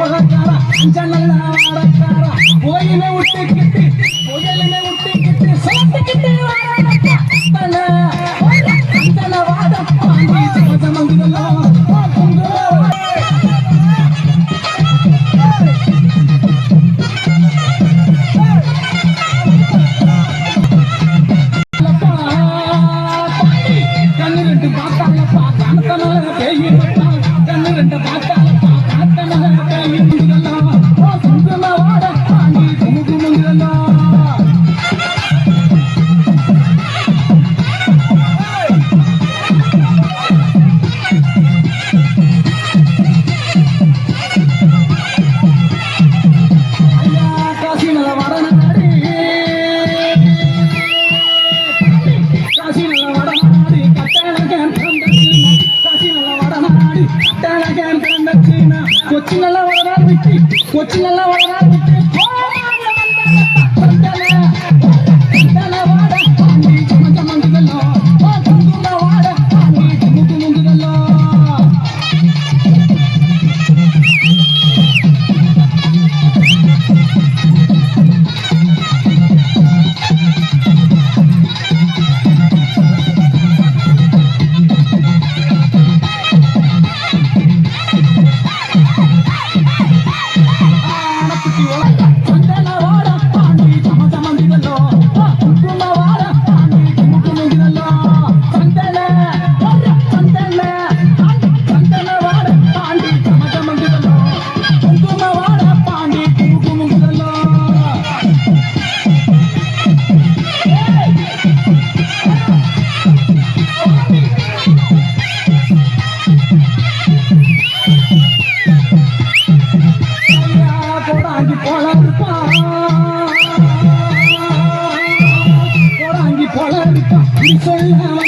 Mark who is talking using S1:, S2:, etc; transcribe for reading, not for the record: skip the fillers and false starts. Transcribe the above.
S1: போலக்காரா அஞ்சனல்ல வாடக்காரா கோயிலை விட்டுக்கிட்டு புயலினை விட்டுக்கிட்டு சேர்த்துக்கிட்டு அஞ்சன வாட பாண்டி சமசமங்குதெல்லாம் கண்ணு ரெண்டு பார்த்தாலப்பா கணக்கனால பேய் கண்ணு ரெண்டு பார்த்தாலப்பா கணக்கனால பேய் சுந்தர வாட பாண்டி குமுகுமுங்குதெல்லாம் கொச்சி நல்லா வளரால் விட்டு கொச்சி நல்லா வளரால் விட்டு போல